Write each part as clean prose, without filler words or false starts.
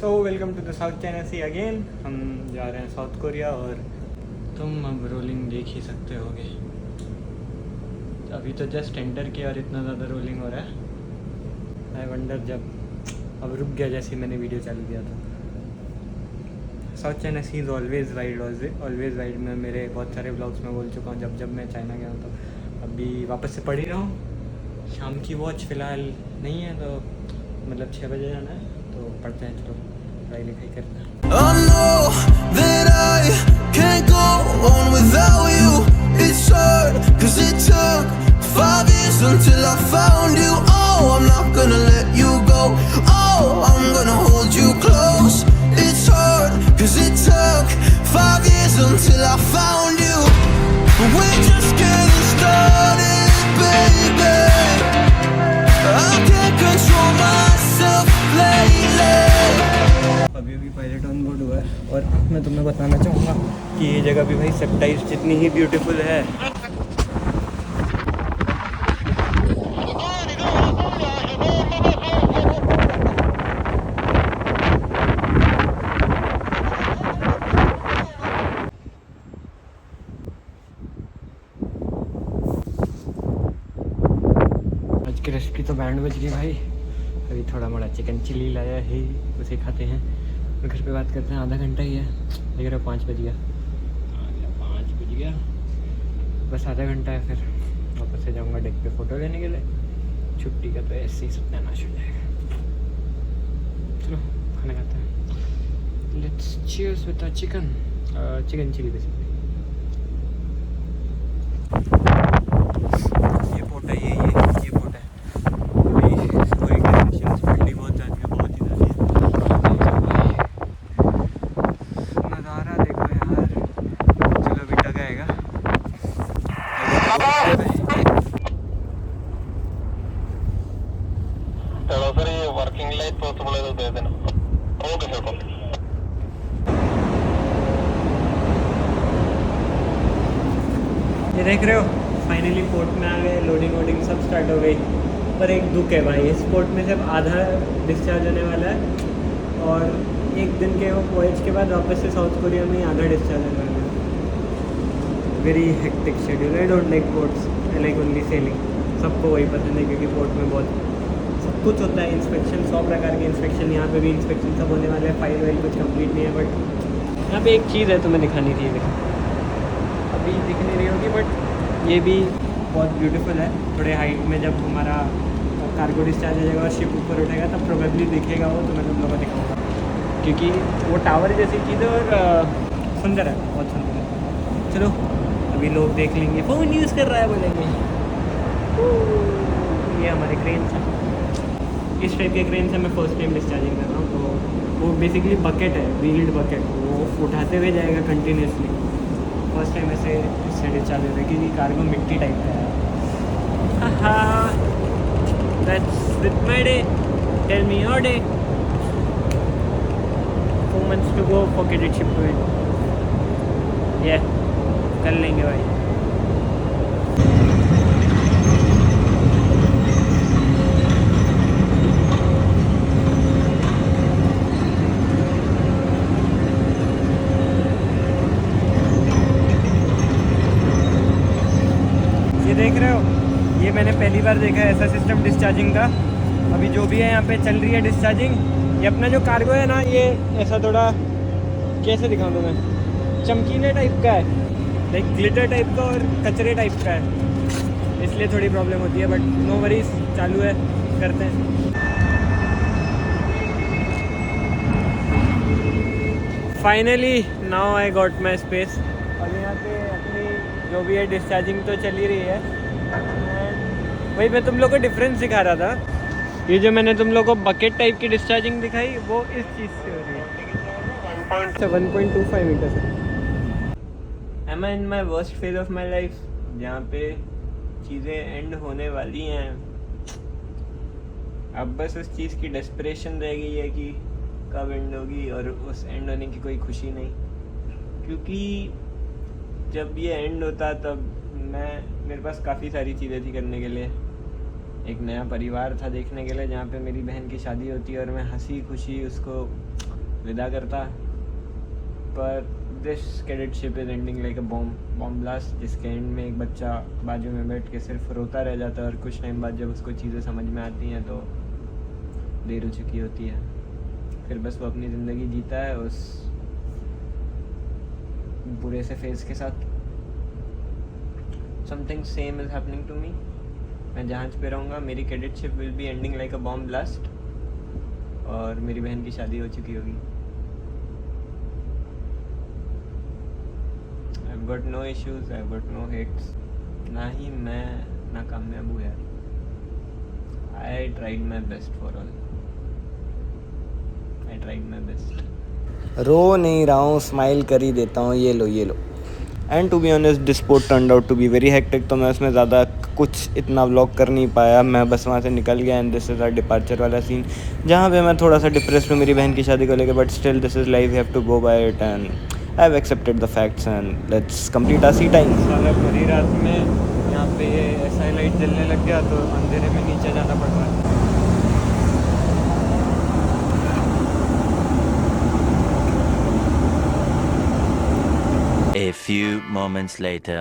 So welcome to the south China sea again. हम जा रहे हैं साउथ कोरिया और तुम अब रोलिंग देख ही सकते होगे। अभी तो जस्ट एंटर किया और इतना ज़्यादा रोलिंग हो रहा है। आई वंडर जब अब रुक गया जैसे मैंने वीडियो चालू किया था। South China sea is always wide में मेरे बहुत सारे ब्लॉग्स में बोल चुका हूँ जब मैं चाइना गया हूँ। तो अभी वापस से पढ़ ही रहा हूँ। शाम की वॉच फ़िलहाल नहीं है तो मतलब 6 बजे जाना है तो पढ़ते हैं। चलो पढ़ाई लिखाई करते हैं। I know that I can't go on without you. It's hard cause it took 5 years until I found you. Oh, I'm not gonna let you go. Oh, I'm gonna hold you close. It's hard cause it took 5 years until I found you. But we're just getting started, baby. I can't control myself lately. अभी pilot on board हुआ है और मैं तुम्हें बताना चाहूँगा कि ये जगह भी भाई सेप्टाइज जितनी ही ब्यूटीफुल है। आज की रेसिपी तो बैंड बज गई भाई। अभी थोड़ा मोड़ा चिकन चिली लाया है, उसे खाते हैं और घर पे बात करते हैं। आधा घंटा ही है, देख रहे हो 5 बज गया। 5 बज गया, बस आधा घंटा है, फिर वापस से जाऊंगा डेक पे फ़ोटो लेने के लिए। छुट्टी का तो ऐसे ही सत्यानाश हो जाएगा। चलो खाना खाते हैं। Let's cheers with chicken chilli basically. ये पोट है, ये पोट है। ठंडी बहुत ज़्यादा है, बहुत ही ज़्यादा। नज़ारा देखो यार। चलो अभी टग आएगा। चलो सर, ये वर्किंग लाइट पॉसिबल है तो दे देना। Okay sir. ये देख रहे हो, फाइनली पोर्ट में आ गए। लोडिंग सब स्टार्ट हो गई। पर एक दुख है भाई, इस पोर्ट में सिर्फ आधा डिस्चार्ज होने वाला है और एक दिन के वॉयज के बाद वापस से साउथ कोरिया में ही आधा डिस्चार्ज होने वाला है। Very hectic schedule. I don't like ports, I like only selling. सबको वही पसंद है क्योंकि पोर्ट में बहुत सब कुछ होता है। इंस्पेक्शन 100 प्रकार के इंस्पेक्शन, यहाँ पे भी इंस्पेक्शन सब होने वाले हैं। फाइल वाइल कुछ कंप्लीट नहीं है, बट यहाँ पे एक चीज़ है तुम्हें दिखानी थी। देखो अभी दिख नहीं रही होगी बट ये भी बहुत ब्यूटीफुल है। थोड़े हाइट में जब हमारा कार्गो डिस्चार्ज हो जाएगा और शिप ऊपर उठेगा तब प्रोबेबली दिखेगा वो, तो मैं तुम लोगों को दिखाऊंगा क्योंकि वो टावर जैसी चीज़ है और सुंदर है, बहुत सुंदर है। चलो अभी लोग देख लेंगे फ़ोन यूज़ कर रहा है बोलेंगे। ये हमारे क्रेन है, इस टाइप के क्रेन से मैं फर्स्ट टाइम डिस्चार्जिंग कर रहा हूँ। तो वो बेसिकली बकेट है, व्हील्ड बकेट, वो उठाते हुए जाएगा कंटिन्यूसली। फर्स्ट टाइम ऐसे इससे डिस्चार्ज हो रहा है क्योंकि कार्गो मिट्टी टाइप का है। That's with my day. Tell me your day. 4 months to go. Forget it, ship to it. Yeah, कर लेंगे भाई। ये देख रहे हो, ये मैंने पहली बार देखा है ऐसा सिस्टम डिस्चार्जिंग का। अभी जो भी है यहाँ पे चल रही है डिस्चार्जिंग। ये अपना जो कार्गो है ना, ये ऐसा थोड़ा कैसे दिखाऊँ तुम्हें, चमकीले टाइप का है, लाइक ग्लिटर टाइप का और कचरे टाइप का है, इसलिए थोड़ी प्रॉब्लम होती है। बट नो वरीज, चालू है, करते हैं। Finally now I got my space. और यहाँ पे अपनी जो भी है डिस्चार्जिंग तो चल ही रही है। वही मैं तुम लोग को डिफरेंस दिखा रहा था। ये जो मैंने तुम लोग को बकेट टाइप की डिस्चार्जिंग दिखाई वो इस चीज़ से हो रही है। 1.25 मीटर से। Am I in my worst phase of my life, जहाँ पे चीज़ें एंड होने वाली हैं। अब बस उस चीज़ की डेस्परेशन रह गई है कि कब एंड होगी, और उस एंड होने की कोई खुशी नहीं। क्योंकि जब ये एंड होता तब मेरे पास काफ़ी सारी चीज़ें थी करने के लिए। एक नया परिवार था देखने के लिए, जहाँ पे मेरी बहन की शादी होती है और मैं हंसी खुशी उसको विदा करता, पर this cadetship is ending like a bomb blast, जिसके एंड में एक बच्चा बाजू में बैठ के सिर्फ रोता रह जाता है और कुछ टाइम बाद जब उसको चीज़ें समझ में आती हैं तो देर हो चुकी होती है। फिर बस वो अपनी ज़िंदगी जीता है उस बुरे से फेज़ के साथ। Something same is happening to me. मैं जहाज पे रहूँगा, मेरी cadetship will be ending like a bomb blast, और मेरी बहन की शादी हो चुकी होगी। I've got no issues, I've got no hates. ना ही मैं नाकामयाब हूँ यार। I tried my best for all. I tried my best. रो नहीं रहा हूँ, स्माइल कर ही देता हूँ, ये लो ये लो। And to be honest this sport turned out to be very hectic, तो मैं उसमें ज़्यादा कुछ इतना व्लॉग कर नहीं पाया। मैं बस वहाँ से निकल गया and this is our departure वाला सीन, जहाँ पे मैं थोड़ा सा डिप्रेस्ड हूँ मेरी बहन की शादी को लेकर, but still this is life, we have to go by it and I have accepted the facts and let's complete our sea time. साला भरी रात में यहाँ पे SI लाइट जलने लग गया तो अंधेरे में नीचे जाना पड़ रहा है। A few moments later.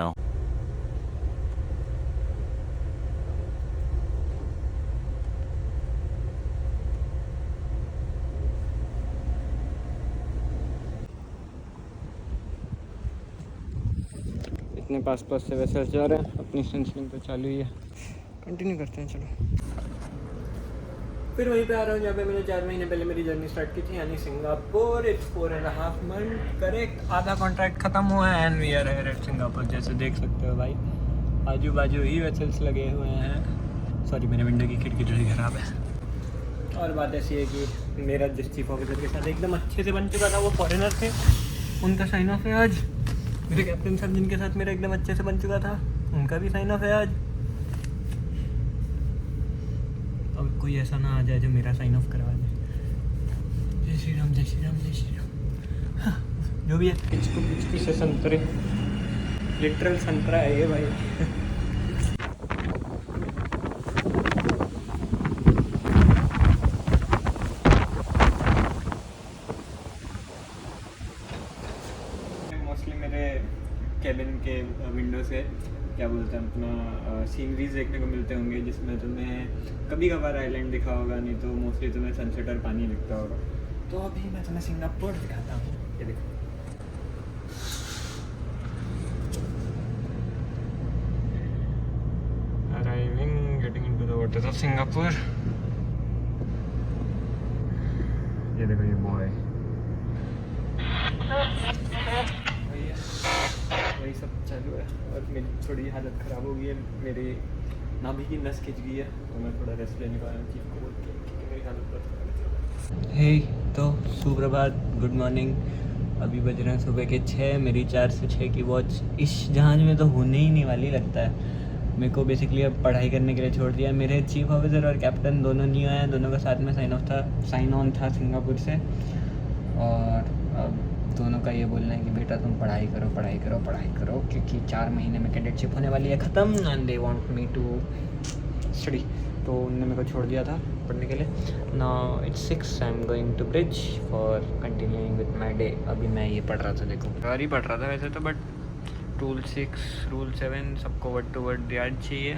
इतने पास से वैसे जा रहे हैं, अपनी सनस्क्रीन तो चालू ही है। कंटिन्यू करते हैं, चलो। फिर वहीं पे आ रहा हूँ जहाँ पे मैंने 4 महीने पहले मेरी जर्नी स्टार्ट की थी, यानी सिंगापुर। It's 4.5 months correct. आधा कॉन्ट्रैक्ट ख़त्म हुआ है and we are here at Singapore. जैसे देख सकते हो भाई, आजू बाजू ही वेसल्स लगे हुए हैं। सॉरी, मेरे विंडो की खिड़की थोड़ी ख़राब है। और बात ऐसी है कि मेरा जिस चीफ ऑफिसर के साथ एकदम अच्छे से बन चुका था, वो फॉरेनर थे, उनका साइन ऑफ है आज। मेरे कैप्टन साहब जिनके साथ मेरा एकदम अच्छे से बन चुका था, उनका भी साइन ऑफ है आज। अब कोई ऐसा ना आ जाए जो मेरा साइन ऑफ करवा दे। जय श्री राम, जय श्री राम, जय श्री राम। हाँ, जो भी है, पिचकू से संतरे, लिटरल संतरा है ये भाई। मोस्टली मेरे कैबिन के विंडो से क्या बोलते हैं अपना सीनरीज देखने को मिलते होंगे, जिसमें तुम्हें कभी कभार आइलैंड दिखा होगा, नहीं तो मोस्टली तुम्हें सनसेट और पानी दिखता होगा। तो अभी मैं तुम्हें सिंगापुर दिखाता हूँ, ये देखो। Arriving, getting into the waters of Singapore. ये देखो, ये बॉय वही सब चालू है। और मेरी थोड़ी हालत ख़राब हो गई है, मेरी नाभि की नस खिंच गई है, तो मैं थोड़ा रेस्ट लेने वाला हूँ चीफ को बोल के, क्योंकि मेरी हालत बहुत ख़राब है। हे तो सुप्रभात, गुड मॉर्निंग। अभी बज रहे हैं सुबह के 6। मेरी 4 से 6 की वॉच इस जहाज़ में तो होने ही नहीं वाली लगता है। मेरे को बेसिकली अब पढ़ाई करने के लिए छोड़ दिया। मेरे चीफ ऑफिसर और कैप्टन दोनों न्यू आए हैं, दोनों का साथ में साइन ऑन था सिंगापुर से। और अब दोनों का ये बोलना है कि बेटा तुम पढ़ाई करो, क्योंकि 4 महीने में कैडेटशिप होने वाली है ख़त्म, and they want me to study. तो उन्होंने मेरे को छोड़ दिया था पढ़ने के लिए। Now it's 6, I am going to bridge for continuing with my day. अभी मैं ये पढ़ रहा था, देखो गाड़ी पढ़ रहा था वैसे तो, बट रूल 6 रूल 7 सबको वर्ड टू वर्ड याद चाहिए।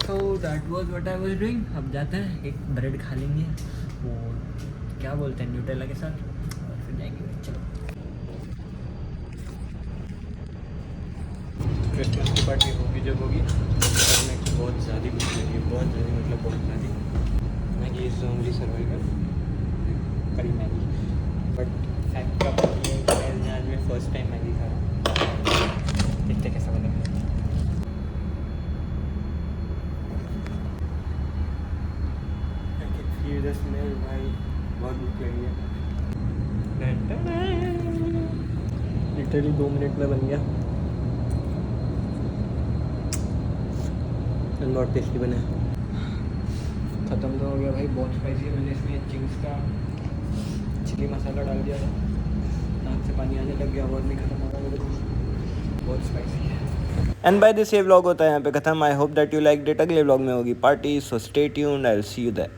So that was what I was doing. अब जाते हैं, एक ब्रेड खा लेंगे, वो क्या बोलते हैं, न्यूटेला के साथ, और फिर जाएंगे। चलो, क्रिसमस की पार्टी होगी जब होगी। बहुत ज़्यादा भूख लगी है, बहुत ज़्यादा, मतलब बहुत ज़्यादा। मैगी इज़ ओनली सर्वाइवल, करी मैगी। बट फैक्ट का बात ये है कि मैं जहाज में फर्स्ट टाइम मैगी खा रहा हूँ। देखते कैसा बनेगा। I can feel the smell भाई, बहुत भूख लगी है। लिटरली 2 मिनट में बन गया, बहुत टेस्टी बना है। ख़त्म तो हो गया भाई, बहुत स्पाइसी है। मैंने इसमें चिंग्स का चिली मसाला डाल दिया था, नाक से पानी आने लग गया, और नहीं ख़त्म हो रहा मेरे को, बहुत स्पाइसी है। एंड बाय दिस ये व्लॉग होता है यहाँ पे ख़त्म। I hope that you like it. अगले व्लॉग में होगी party, so stay tuned, I will see you there.